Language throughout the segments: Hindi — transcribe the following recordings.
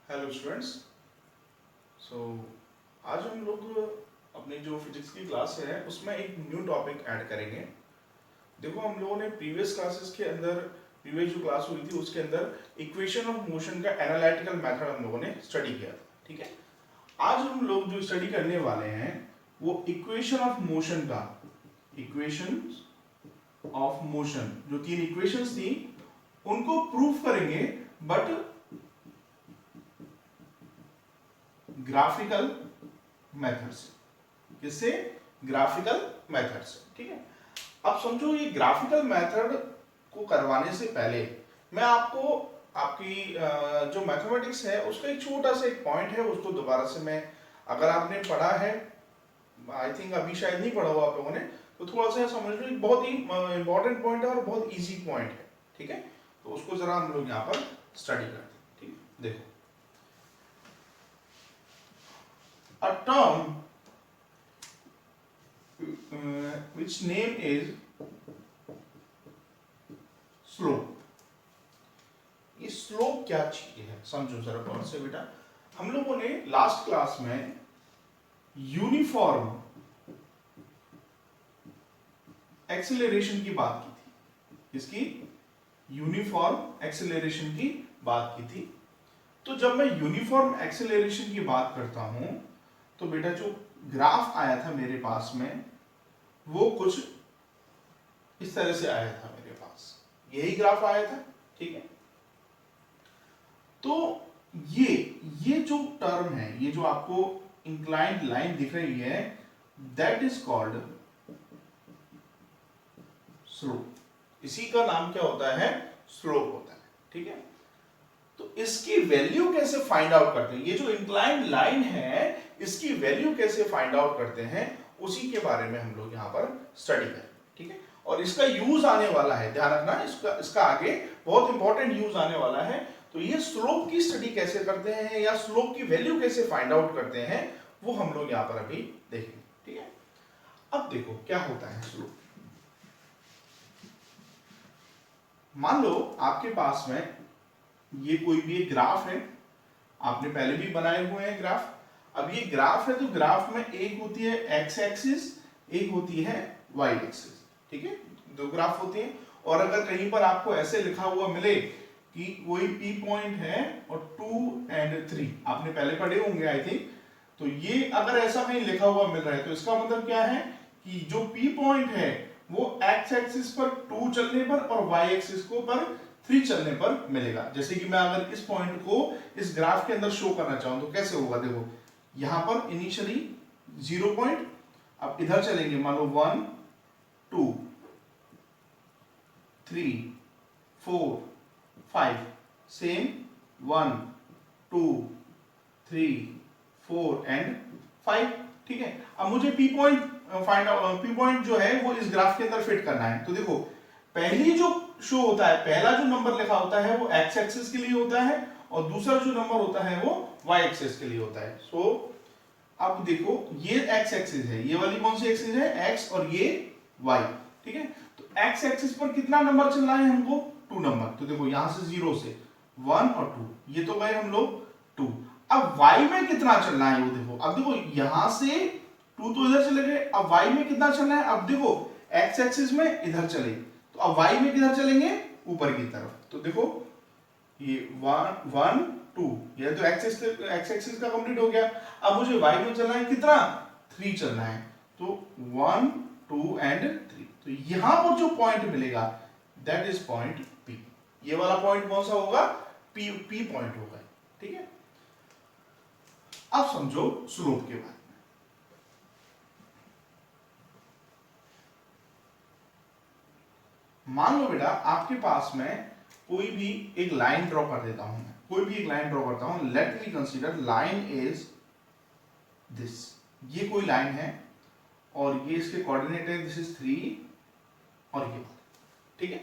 Hello students. सो आज हम लोग अपनी जो फिजिक्स की क्लास है उसमें एक न्यू टॉपिक ऐड करेंगे। देखो, हम लोगों ने प्रीवियस क्लासेस के अंदर, प्रीवियस जो क्लास हुई थी उसके अंदर इक्वेशन ऑफ मोशन का एनालिटिकल मेथड हम लोगों ने स्टडी किया था। ठीक है, आज हम लोग जो स्टडी करने वाले हैं वो इक्वेशन ऑफ मोशन का, इक्वेशन ऑफ मोशन जो तीन इक्वेशंस थी उनको प्रूफ करेंगे, बट ग्राफिकल मेथड से। किससे? ग्राफिकल मेथड से। ठीक है, अब समझो ये ग्राफिकल मेथड को करवाने से पहले मैं आपको आपकी जो मैथमेटिक्स है उसका एक छोटा सा एक पॉइंट है उसको दोबारा से मैं, अगर आपने पढ़ा है, आई थिंक अभी शायद नहीं पढ़ा हुआ आप लोगों ने, तो थोड़ा सा समझ लो, एक बहुत ही इंपॉर्टेंट पॉइंट है और बहुत इजी पॉइंट है। ठीक है, तो उसको जरा हम लोग यहाँ पर स्टडी करते हैं। ठीक है, देखो, a term which name is slope। ये स्लोप क्या चीज है समझो जरा कौन से बेटा। हम लोगों ने लास्ट क्लास में यूनिफॉर्म एक्सेलरेशन की बात की थी। इसकी यूनिफॉर्म एक्सेलरेशन की बात की थी। तो जब मैं यूनिफॉर्म एक्सेलरेशन की बात करता हूं तो बेटा जो ग्राफ आया था मेरे पास में वो कुछ इस तरह से आया था मेरे पास, यही ग्राफ आया था। ठीक है, तो ये जो टर्म है, ये जो आपको इंक्लाइंड लाइन दिख रही है, दैट इज कॉल्ड स्लोप। इसी का नाम क्या होता है? स्लोप होता है। ठीक है, तो इसकी वैल्यू कैसे फाइंड आउट करते हैं? ये जो इंक्लाइंड लाइन है इसकी वैल्यू कैसे फाइंड आउट करते हैं, उसी के बारे में हम लोग यहाँ पर स्टडी करें। ठीक है, और इसका यूज आने वाला है, ध्यान रखना, इसका आगे बहुत इंपॉर्टेंट यूज आने वाला है। तो ये स्लोप की स्टडी कैसे करते हैं या स्लोप की वैल्यू कैसे फाइंड आउट करते हैं वो हम लोग यहाँ पर अभी देखेंगे। ठीक है, अब देखो क्या होता है स्लोप। मान लो आपके पास में ये कोई भी एक ग्राफ है, आपने पहले भी बनाए हुए हैं ग्राफ। अब ये ग्राफ है तो ग्राफ में एक होती है एक्स एक्सिस, एक होती है वाई एक्सिस। ठीक है, दो ग्राफ होते हैं। और अगर कहीं पर आपको ऐसे लिखा हुआ मिले कि कोई पी पॉइंट है और 2 and 3, आपने पहले पढ़े होंगे आई थिंक, तो ये अगर ऐसा कहीं लिखा हुआ मिल रहा है तो इसका मतलब क्या है कि जो पी पॉइंट है वो एक्स एक्सिस पर 2 चलने पर और वाई एक्सिस को पर 3 चलने पर मिलेगा। जैसे कि मैं अगर इस पॉइंट को इस ग्राफ के अंदर शो करना चाहूं तो कैसे होगा? देखो, यहां पर इनिशियली 0 पॉइंट, अब इधर चलेंगे, मान लो 1 2 3 4 5, सेम 1 2 3 4 एंड 5। ठीक है, अब मुझे पी पॉइंट पी पॉइंट जो है वो इस ग्राफ के अंदर फिट करना है। तो देखो, पहली जो शो होता है, पहला जो नंबर लिखा होता है वो एक्स एक्सिस के लिए होता है और दूसरा जो नंबर होता है वो वाई एक्सिस के लिए होता है। सो अब देखो, ये एक्स एक्सिस है, ये वाली कौन सी एक्सिस है? एक्स, और ये वाई। ठीक है, तो एक्स एक्सिस पर कितना नंबर चलना है हमको? 2 नंबर। तो देखो यहां से 0 से 1 और 2, ये तो गए हम लोग 2। अब y में कितना चलना है वो देखो। अब देखो यहां से 2 तो इधर चले गए, अब y में कितना चलना है? अब देखो x एक्सिस में इधर चले, तो अब y में किधर चलेंगे? ऊपर की तरफ। तो देखो ये 1 1 2, ये तो x एक्सिस का कंप्लीट हो गया। अब मुझे y में चलना है कितना? 3 चलना है। तो 1 2 एंड 3, तो यहां पर जो पॉइंट मिलेगा दैट इज पॉइंट P। ये वाला पॉइंट कौन सा होगा? P पॉइंट होगा। ठीक है, अब समझो स्लोप के बारे में। मान लो बेटा आपके पास में कोई भी एक लाइन ड्रॉ कर देता हूं मैं, कोई भी एक लाइन ड्रॉ करता हूं। Let me consider line is this. ये कोई लाइन है और ये इसके कोऑर्डिनेट है, दिस इज 3 और ये, ठीक है,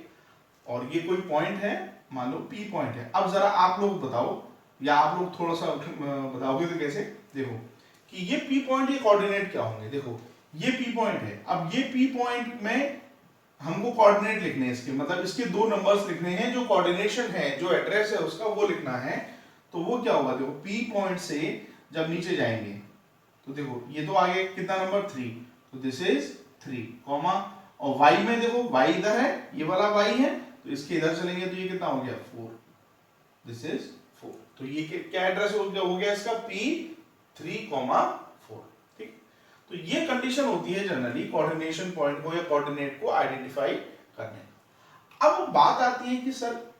और ये कोई पॉइंट है, मान लो P पॉइंट है। अब जरा आप लोग बताओ, या आप लोग थोड़ा सा बताओगे तो कैसे? देखो कि ये P पॉइंट के कोऑर्डिनेट क्या होंगे। देखो ये P पॉइंट है, अब ये P पॉइंट में हमको कोऑर्डिनेट लिखने हैं इसके, मतलब इसके 2 नंबर्स लिखने हैं, जो कोऑर्डिनेशन है, जो एड्रेस है उसका वो लिखना है। तो वो क्या होगा, देखो P पॉइंट से जब नीचे जाएंगे तो देखो ये तो आगे कितना नंबर 3, तो दिस इज 3 कॉमा, और y में देखो y इधर है, ये वाला y है, तो इसके इधर चलेंगे तो ये कितना हो गया 4, दिस इज 4। तो ये क्या एड्रेस हो गया इसका P3,4। ठीक, तो ये कंडीशन होती है जनरली कोऑर्डिनेशन पॉइंट को या कोऑर्डिनेट को आइडेंटिफाई करने। अब बात आती है कि सर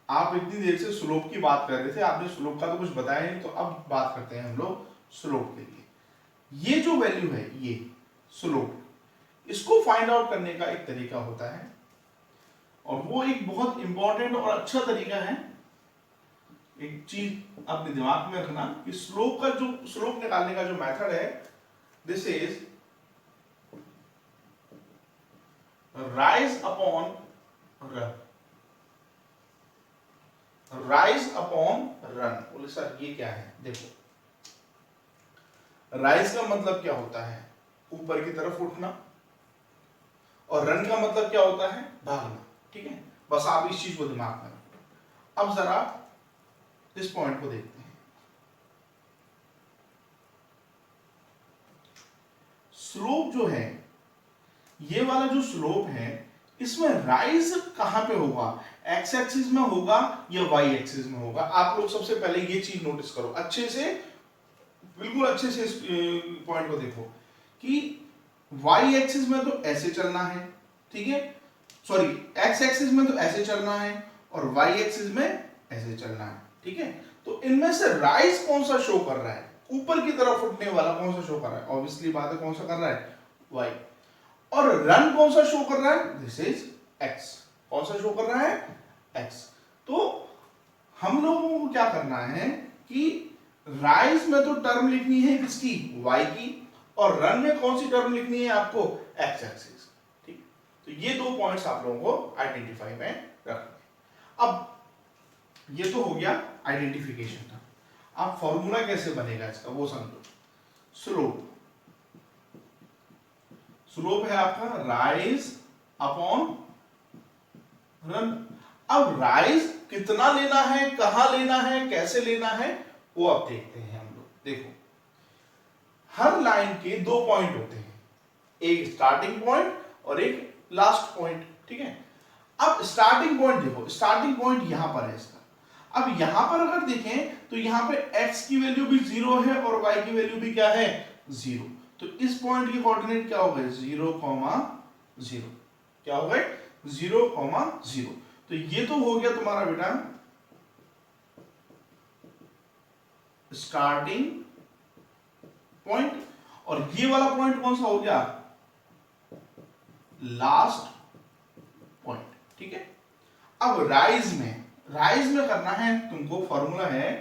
आप इतनी देर से स्लोप की बात कर रहे थे, आपने स्लोप का तो कुछ बताया नहीं, तो अब बात करते हैं हम लोग स्लोप के लिए। ये जो वैल्यू है ये स्लोप, इसको फाइंड आउट करने का एक तरीका होता है, और वो एक बहुत इंपॉर्टेंट और अच्छा तरीका है। एक चीज अपने दिमाग में रखना कि स्लोप निकालने का जो मेथड है, this is rise upon run. Rise upon run, बोले सर ये क्या है? देखो राइज का मतलब क्या होता है, ऊपर की तरफ उठना, और रन का मतलब क्या होता है, भागना। ठीक है, बस आप इस चीज को दिमाग में रखो। अब जरा इस पॉइंट को देखते हैं। स्लोप जो है, ये वाला जो स्लोप है, इसमें राइज कहां पे होगा, एक्स एक्सिस में होगा या वाई एक्सिस में होगा? आप लोग सबसे पहले ये चीज नोटिस करो अच्छे से, बिल्कुल अच्छे से इस पॉइंट को देखो कि वाई एक्सिस में तो ऐसे चलना है, ठीक है, सॉरी एक्स एक्सिस में तो ऐसे चलना है, और वाई एक्सिस में ऐसे चलना है। ठीक है, तो इनमें से राइज कौन सा शो कर रहा है, ऊपर की तरफ उठने वाला कौन सा शो कर रहा है? ऑब्वियसली बात है, कौन सा कर रहा है, वाई। और रन कौन सा शो कर रहा है, दिस इज एक्स। कौन सा शो कर रहा है, एक्स। तो हम लोगों को क्या करना है कि राइज में तो टर्म लिखनी है किसकी, वाई की, और रन में कौन सी टर्म लिखनी है आपको, एक्स एक्सिस। ठीक, तो ये दो पॉइंट्स आप लोगों को आइडेंटिफाई में रखने। अब ये तो हो गया आइडेंटिफिकेशन का। अब फॉर्मूला कैसे बनेगा इसका वो समझो। स्लोप, स्लोप है आपका राइज अपॉन रन। अब राइज कितना लेना है, कहां लेना है, कैसे लेना है, वो अब देखते हैं हम लोग। देखो हर लाइन के दो पॉइंट होते हैं, एक स्टार्टिंग पॉइंट और एक लास्ट पॉइंट। ठीक है, अब स्टार्टिंग पॉइंट देखो, स्टार्टिंग पॉइंट यहां पर है इसका। अब यहां पर अगर देखें तो यहां पे x की वैल्यू भी 0 है और y की वैल्यू भी क्या है, 0। तो इस पॉइंट की कोऑर्डिनेट क्या हो गए, 0,0। क्या हो गए, 0,0। तो ये तो हो गया तुम्हारा बेटा स्टार्टिंग पॉइंट, और ये वाला पॉइंट कौन सा हो गया, लास्ट पॉइंट। ठीक है, अब राइज में करना है तुमको, फॉर्मूला है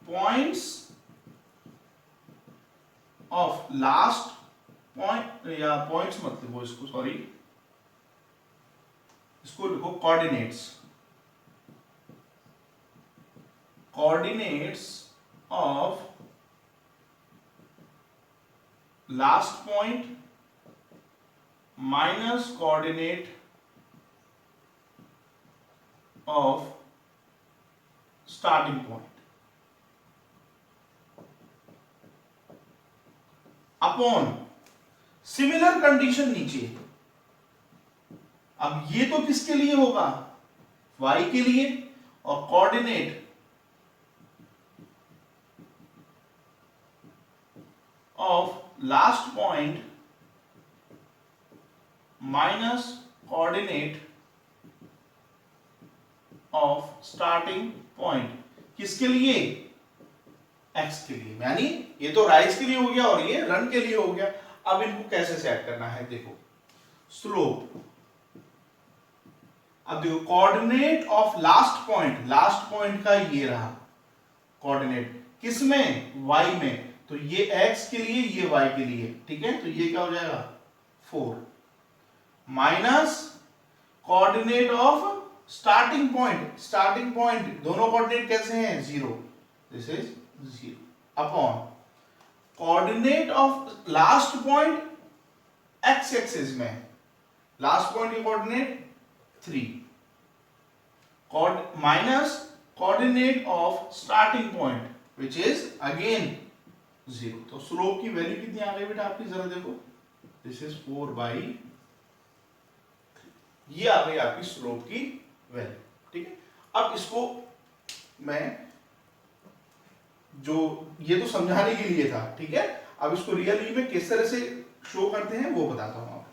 पॉइंट्स ऑफ लास्ट पॉइंट, या पॉइंट्स मत लिखो इसको, सॉरी इसको लिखो coordinates, coordinates of last point minus coordinate of starting point upon similar condition नीचे। अब ये तो किसके लिए होगा, y के लिए, और coordinate of last point minus coordinate of starting point, किसके लिए, x के लिए। यानी ये तो राइज के लिए हो गया और ये रन के लिए हो गया। अब इनको कैसे सेट करना है, देखो स्लोप, अब देखो coordinate of last point, last point का ये रहा कोऑर्डिनेट, किसमें, y में, तो ये x के लिए, ये y के लिए। ठीक है, तो ये क्या हो जाएगा 4 minus coordinate of starting point, starting point दोनों कोऑर्डिनेट कैसे हैं, 0, this is 0, upon coordinate of last point x axis में, लास्ट पॉइंट की coordinate 3, minus coordinate of starting point which is again 0। तो स्लोप की वैल्यू कितनी आ गई बेटा आपकी, जरा देखो, दिस इज 4/3, ये आ गई आपकी स्लोप की वैल्यू। ठीक है, अब इसको मैं जो ये तो समझाने के लिए था, ठीक है, अब इसको रियली में किस तरह से शो करते हैं वो बताता हूं आपको।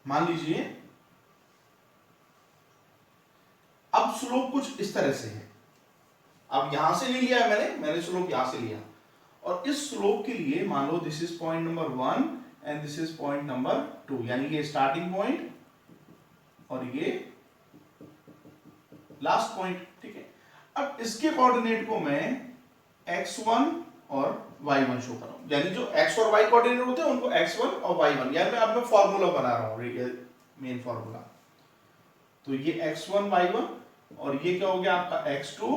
मान लीजिए अब स्लोप कुछ इस तरह से है, अब यहां से नहीं लिया है मैंने स्लोप यहां से लिया, और इस स्लोप के लिए मान लो this is point number 1 and this is point number 2, यानी ये स्टार्टिंग पॉइंट और ये लास्ट पॉइंट। ठीक है, अब इसके कोऑर्डिनेट को मैं x1 और y1 शो कर रहा हूं, यानी जो x और y कोऑर्डिनेट होते हैं उनको x1 और y1, यानी मैं अब मैं फॉर्मूला बना रहा हूं, मेन फॉर्मूला। तो ये x1 y1 और ये क्या हो गया आपका x2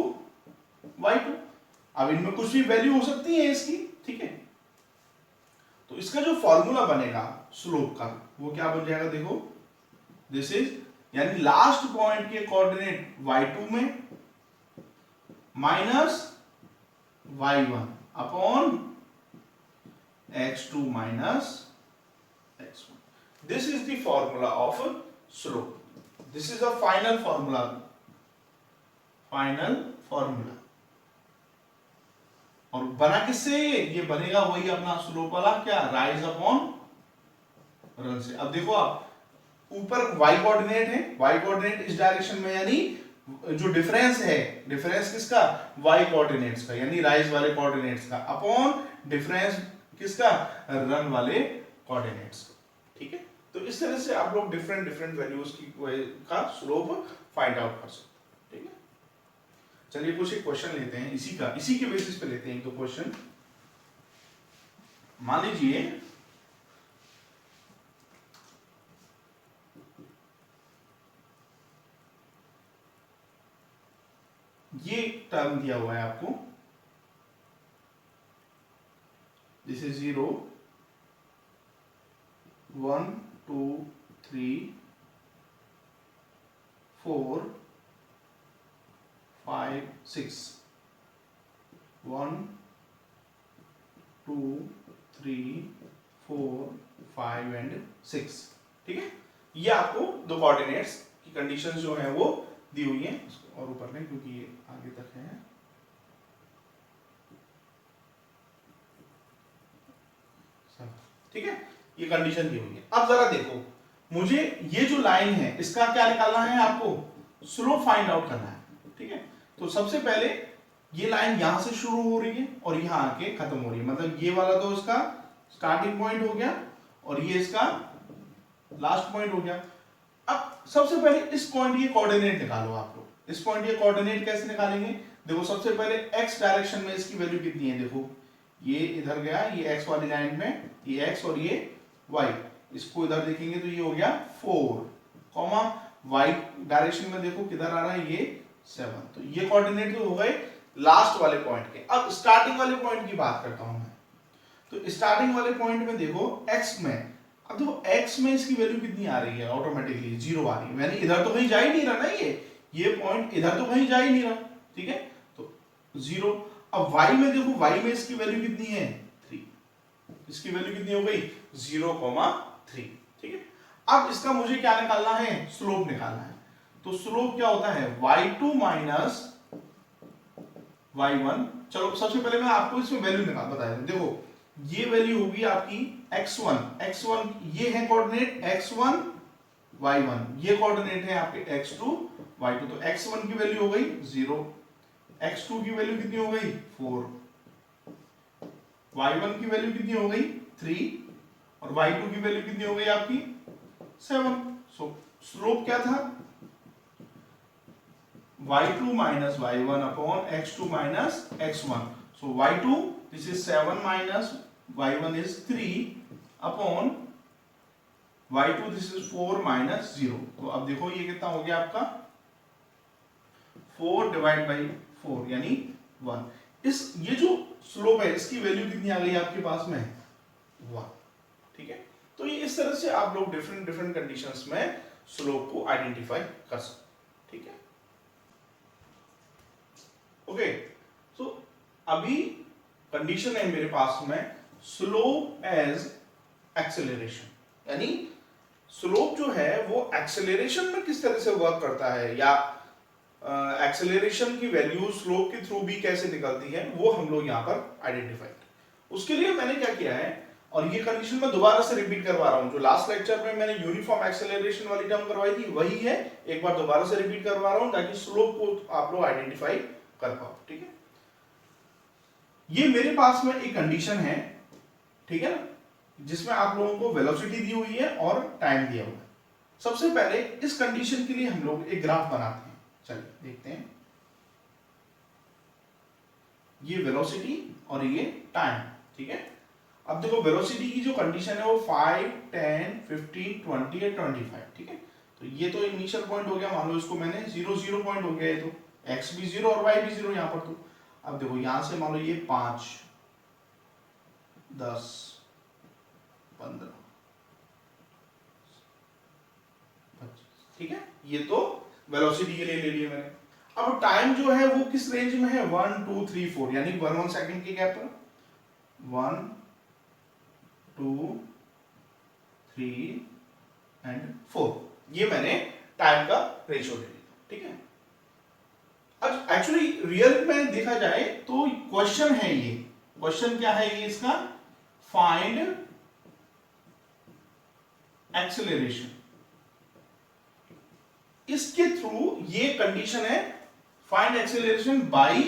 y2। अब इनमें कुछ भी वैल्यू हो सकती है इसकी, ठीक है। तो इसका जो फॉर्मूला बनेगा स्लोप का वो क्या बन जाएगा, देखो, दिस इज, यानी लास्ट पॉइंट के कोऑर्डिनेट y2 में minus y1 upon x2 minus x1। This is the formula of slope, this is a final formula, final formula. और बना किससे, ये बनेगा वही अपना स्लोप वाला क्या, राइज अपॉन रन से। अब देखो आप ऊपर y कोऑर्डिनेट है, y कोऑर्डिनेट इस डायरेक्शन में, यानी जो डिफरेंस है, डिफरेंस किसका, y कोऑर्डिनेट्स का, यानी राइज वाले कोऑर्डिनेट्स का, अपॉन डिफरेंस किसका, रन वाले कोऑर्डिनेट्स का। ठीक है, तो इस तरह से आप लोग डिफरेंट डिफरेंट वैल्यूज की का स्लोप फाइंड आउट कर सकते हैं। ठीक है, चलिए कुछ एक क्वेश्चन लेते हैं, इसी के बेसिस पे लेते हैं एक दो क्वेश्चन। मान लीजिए ये टर्म दिया हुआ है आपको, दिस इज 0 1 2 3 4 5 6, 1 2 3 4 5 एंड 6। ठीक है, ये आपको दो कोऑर्डिनेट्स की कंडीशंस जो है वो दी हुई है। इसको और ऊपर लें क्योंकि ये आगे तक है। ठीक है, ये कंडीशन दी हुई है। अब जरा देखो, मुझे ये जो लाइन है इसका क्या निकालना है, आपको स्लोप फाइंड आउट करना है। ठीक है, तो सबसे पहले ये लाइन यहां से शुरू हो रही है और यहां आके खत्म हो रही है, मतलब ये वाला तो इसका स्टार्टिंग पॉइंट हो गया और ये इसका लास्ट पॉइंट हो गया। अब सबसे पहले इस पॉइंट के कोऑर्डिनेट निकालो आप लोग। इस पॉइंट के कोऑर्डिनेट कैसे निकालेंगे, देखो सबसे पहले x डायरेक्शन में इसकी वैल्यू कितनी है, देखो ये इधर गया, ये x वाली लाइन में ये x और ये y, इसको इधर देखेंगे तो ये हो गया 4, कॉमा y डायरेक्शन में देखो किधर आ रहा है, ये 7। तो ये कोऑर्डिनेट तो हो गए लास्ट वाले पॉइंट के। अब स्टार्टिंग वाले पॉइंट की बात करता हूं मैं, तो स्टार्टिंग वाले पॉइंट में देखो x में, अब देखो x में इसकी वैल्यू कितनी आ रही है, ऑटोमेटिकली 0 आ रही है, यानी इधर तो कहीं जा ही नहीं रहा ना, ये पॉइंट इधर तो कहीं जा ही नहीं रहा। ठीक है, तो 0। अब y में देखो, y में इसकी वैल्यू कितनी है 3, इसकी वैल्यू कितनी हो गई 0,3। ठीक है, अब इसका मुझे क्या निकालना है, स्लोप निकालना है। तो स्लोप क्या होता है y2 माइनस y1। चलो सबसे पहले मैं आपको इसमें वैल्यू निकाल बताया, देखो ये वैल्यू होगी आपकी x1 ये है कोऑर्डिनेट x1 y1, ये कोऑर्डिनेट है आपके x2 y2। तो x1 की वैल्यू हो गई 0, x2 की वैल्यू कितनी हो गई 4, y1 की वैल्यू कितनी हो गई 3 और y2 की वैल्यू कितनी हो गई आपकी 7। सो स्लोप क्या था y2 minus y1 upon x2 minus x1। So y2 this is 7 minus y1 is 3 upon y2 this is 4 minus 0। तो अब देखो ये कितना हो गया आपका 4 डिवाइड बाई 4 यानी 1। ये जो स्लोप है इसकी वैल्यू कितनी आ गई आपके पास में 1, ठीक है। तो ये इस तरह से आप लोग डिफरेंट डिफरेंट कंडीशंस में स्लोप को आइडेंटिफाई कर सकते, ठीक है। ओके, तो अभी कंडीशन है मेरे पास में स्लोप एज एक्सेलरेशन, यानी स्लोप जो है वो एक्सेलरेशन में किस तरह से वर्क करता है, या एक्सेलरेशन की वैल्यू स्लोप के थ्रू भी कैसे निकलती है, वो हम लोग यहाँ पर आइडेंटिफाई करें। उसके लिए मैंने क्या किया है, और ये कंडीशन मैं दोबारा से रिपीट करवा रहा हूं, जो लास्ट लेक्चर में मैंने यूनिफॉर्म एक्सेलरेशन वाली टर्म करवाई थी वही है, एक बार दोबारा से रिपीट करवा रहा हूं ताकि स्लोप को आप लोग आइडेंटिफाई कर पाओ, ठीक है। ये मेरे पास में एक कंडीशन है, ठीक है ना, जिसमें आप लोगों को वेलोसिटी दी हुई है और टाइम दिया हुआ है। सबसे पहले इस कंडीशन के लिए हम लोग एक ग्राफ बनाते हैं, चलिए देखते हैं। ये वेलोसिटी और ये टाइम, ठीक है। अब देखो वेलोसिटी की जो कंडीशन है वो 5, 10, 15, 20 या 25, ठीक है। तो ये तो इनिशियल पॉइंट हो गया, मान लो इसको मैंने 0, 0 पॉइंट हो गया है, तो x भी 0 और y भी 0 यहाँ पर। तो अब देखो यहां से मान लो ये 5, 10, 15, 25, ठीक है। ये तो वेलोसिटी के लिए ले लिया मैंने। अब टाइम जो है वो किस रेंज में है, 1, 2, 3, 4, यानी 1 सेकंड के गैप पर 1, 2, 3 एंड 4, ये मैंने टाइम का रेशियो ले लिया, ठीक है। अब एक्चुअली रियल में देखा जाए तो क्वेश्चन है, ये क्वेश्चन क्या है, ये इसका फाइंड एक्सेलरेशन, इसके थ्रू ये कंडीशन है फाइंड एक्सेलरेशन बाय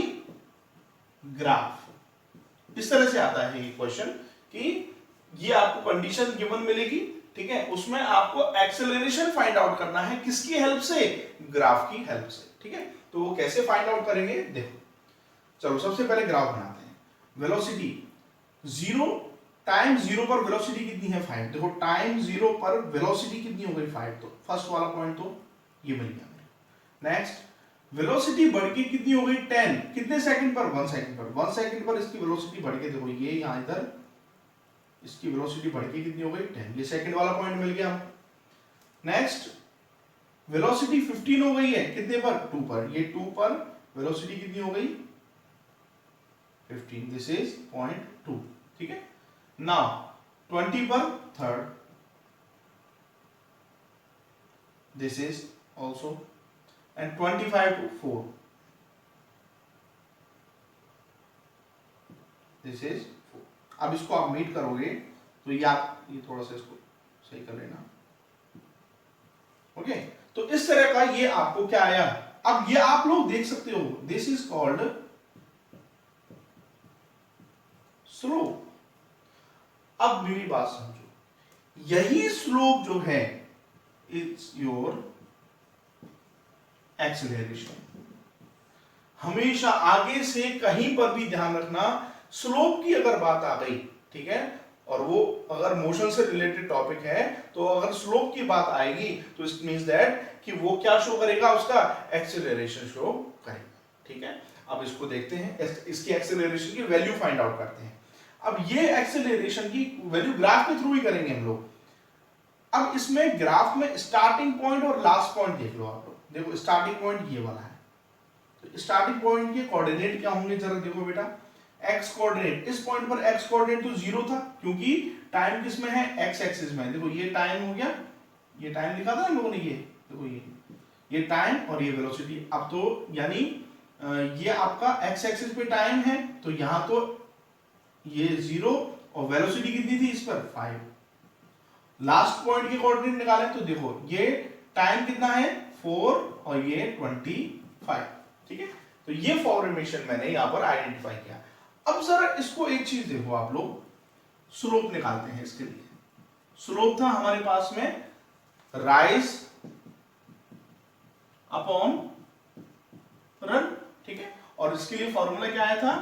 ग्राफ। इस तरह से आता है ये क्वेश्चन कि ये आपको कंडीशन गिवन मिलेगी, ठीक है, उसमें आपको एक्सेलरेशन फाइंड आउट करना है, किसकी हेल्प से, ग्राफ की हेल्प से, ठीक है। तो वो कैसे फाइंड आउट करेंगे देखो, चलो सबसे पहले ग्राफ बनाते हैं। वेलोसिटी 0, टाइम 0 पर वेलोसिटी कितनी है 5, देखो टाइम 0 पर वेलोसिटी कितनी हो गई 5, तो फर्स्ट वाला पॉइंट तो ये मिल गया। नेक्स्ट वेलोसिटी बढ़ के कितनी हो गई 10, कितने सेकंड पर, 1 सेकंड पर। 1 सेकंड पर इसकी वेलोसिटी बढ़ के देखो ये यहां इधर इसकी वेलोसिटी बढ़ के कितनी हो गई 10, ये सेकंड वाला पॉइंट मिल गया हमको। नेक्स्ट वेलोसिटी 15 हो गई है, कितने पर, 2 पर, ये 2 पर वेलोसिटी कितनी हो गई 15, दिस इज 0.2, ठीक है। नाउ 20 पर third, this is also, and 25 to 4, this is 4। अब इसको आप मीट करोगे तो ये थोड़ा सा इसको सही कर लेना, ओके। तो इस तरह का ये आपको क्या आया। अब ये आप लोग देख सकते हो, दिस इज कॉल्ड स्लोप। अब मेरी बात समझो, यही स्लोप जो है इट्स योर एक्सेलरेशन। हमेशा आगे से कहीं पर भी ध्यान रखना, स्लोप की अगर बात आ गई, ठीक है, और वो अगर मोशन से रिलेटेड टॉपिक है तो अगर स्लोप की बात आएगी तो इट मींस दैट कि वो क्या शो करेगा, उसका एक्सेलरेशन शो करेगा, ठीक है। अब इसको देखते हैं, इसकी एक्सेलरेशन की वैल्यू फाइंड आउट करते हैं। अब ये एक्सेलरेशन की वैल्यू ग्राफ के थ्रू ही करेंगे हम लोग। अब इसमें ग्राफ में स्टार्टिंग पॉइंट और लास्ट पॉइंट देख लो आप लोग, देखो स्टार्टिंग पॉइंट ये वाला है, तो स्टार्टिंग पॉइंट के कोऑर्डिनेट क्या होंगे जरा देखो बेटा, x कोऑर्डिनेट, इस पॉइंट पर x कोऑर्डिनेट तो 0 था क्योंकि टाइम किस में है, x एक्सिस में। देखो ये टाइम हो गया, ये टाइम लिखा था हम लोगों ने, ये देखो ये टाइम और ये वेलोसिटी। अब तो यानी ये आपका x एक्सिस पे टाइम है, तो यहां तो ये 0 और वेलोसिटी कितनी थी इस पर 5। लास्ट पॉइंट के कोऑर्डिनेट निकाले तो देखो ये टाइम कितना है 4 और ये 25, ठीक है। तो ये फॉर्मेशन मैंने यहां पर आइडेंटिफाई किया। अब जरा इसको एक चीज देखो आप लोग, स्लोप निकालते हैं इसके लिए। स्लोप था हमारे पास में राइज अपॉन रन, ठीक है, और इसके लिए फॉर्मूला क्या आया था,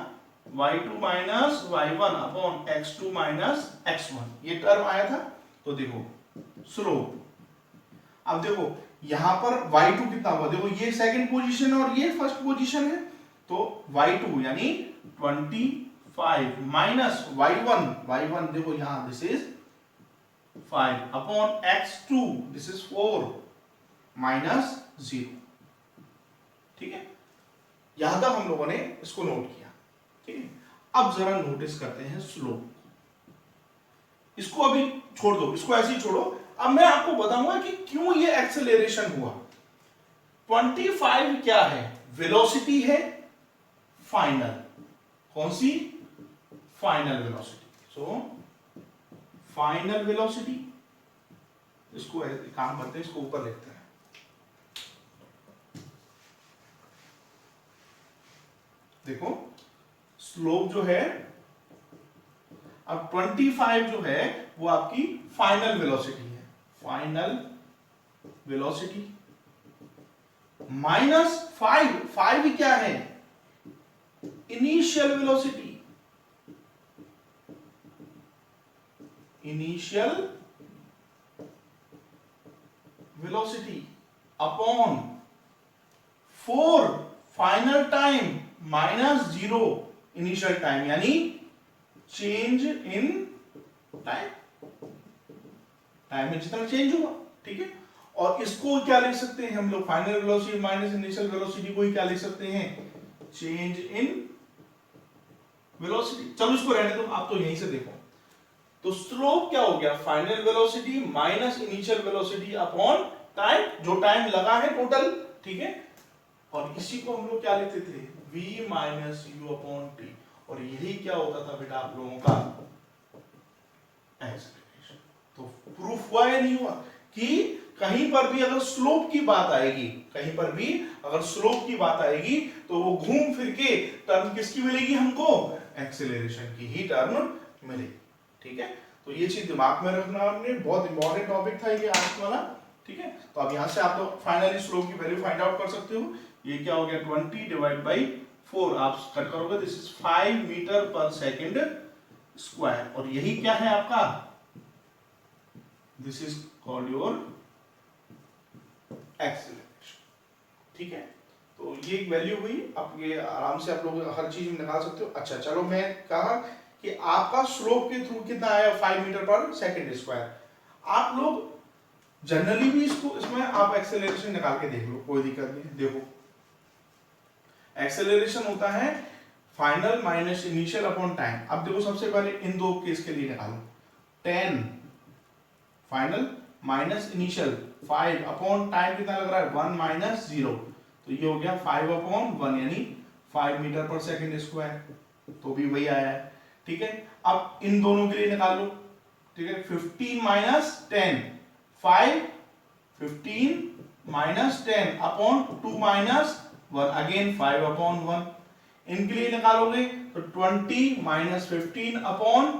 y2 minus y1 upon x2 minus x1, ये टर्म आया था। तो देखो स्लोप, अब देखो यहां पर y2 कितना हुआ, देखो ये सेकंड पोजीशन है और ये फर्स्ट पोजीशन है, तो y2 यानी 25 माइनस y1 देखो यहां this is 5 upon x2 this is 4 minus 0। ठीक है, यहां तक हम लोगों ने इसको नोट किया। ठीक है, अब जरा नोटिस करते हैं स्लोप। इसको अभी छोड़ दो, इसको ऐसे ही छोड़ो। अब मैं आपको बताऊंगा कि क्यों ये एक्सेलरेशन हुआ। 25 क्या है? वेलोसिटी है फाइनल। कौन सी? Final velocity. So final velocity, इसको काम करते हैं, इसको ऊपर लिखते हैं। देखो स्लोप जो है, अब 25 जो है वो आपकी फाइनल वेलोसिटी है, फाइनल वेलोसिटी माइनस 5 क्या है? Initial velocity, initial velocity upon 4 final time minus 0 initial time, यानी चेंज इन टाइम, टाइम में जितना चेंज हुआ। ठीक है, और इसको क्या लिख सकते हैं हम लोग? Final velocity minus initial velocity को ही क्या लिख सकते हैं? Change in velocity. चलो इसको रहने दो, आप तो यहीं से देखो। तो स्लोप क्या हो गया? Final velocity minus initial velocity upon time, जो टाइम लगा है टोटल। ठीक है, और इसी को हम लोग क्या लिखते थे? v minus you upon T. और यही क्या होता था बेटा आप लोगों का एक्सेलरेशन। तो प्रूफ हुआ या नहीं हुआ कि कहीं पर भी अगर स्लोप की बात आएगी, कहीं पर भी अगर स्लोप की बात आएगी तो वो घूम फिर के टर्म किसकी मिलेगी हमको? एक्सेलरेशन की ही टर्म मिलेगी। ठीक है, तो ये चीज दिमाग में रखना आपने, बहुत इंपॉर्टेंट टॉपिक था ये आज वाला। ठीक है, तो अब यहां से आप लोग फाइनली स्लोप की वैल्यू फाइंड आउट कर सकते हो। ये क्या हो गया? 20 डिवाइड बाई 4, आप कट करोगे, दिस इज 5 मीटर पर सेकेंड स्क्वायर। और यही क्या है आपका? This is called your acceleration. ठीक है, तो ये एक वैल्यू हुई। अब ये आराम से आप लोग हर चीज में निकाल सकते हो। अच्छा चलो, मैं कहा कि आपका स्लोप के थ्रू कितना आया? 5 मीटर पर सेकेंड स्क्वायर। आप लोग जनरली भी इसको, इसमें आप एक्सेलरेशन निकाल के देख लो, कोई दिक्कत नहीं। देखो एक्सेलरेशन होता है final minus initial upon time. अब देखो सबसे पहले इन दो केस के लिए निकालो। 10 final minus initial 5 upon time कितना लग रहा है? 1 माइनस 0। तो ये हो गया 5 अपॉन 1 यानी 5 मीटर पर सेकेंड स्क्वायर, तो भी वही आया है। ठीक है, अब इन दोनों के लिए निकाल लो। ठीक है, 15 minus 10, 5 15 minus 10 upon 2 minus 1, again 5 upon 1। इनके लिए निकालोगे तो 20 minus 15 upon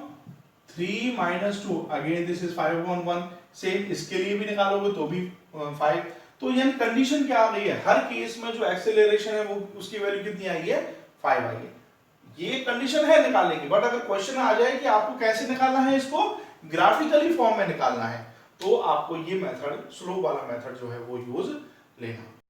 3 minus 2, again this is 5 upon 1। Same इसके लिए भी निकालोगे तो भी 5। तो यानी कंडीशन क्या आ गई है? हर केस में जो एक्सेलरेशन है वो उसकी वैल्यू कितनी आई है? 5 आई है। ये कंडीशन है निकालने की, बट अगर क्वेश्चन आ जाए कि आपको कैसे निकालना है, इसको ग्राफिकली फॉर्म में निकालना है, तो आपको ये मेथड, स्लोप वाला मेथड जो है वो यूज लेना।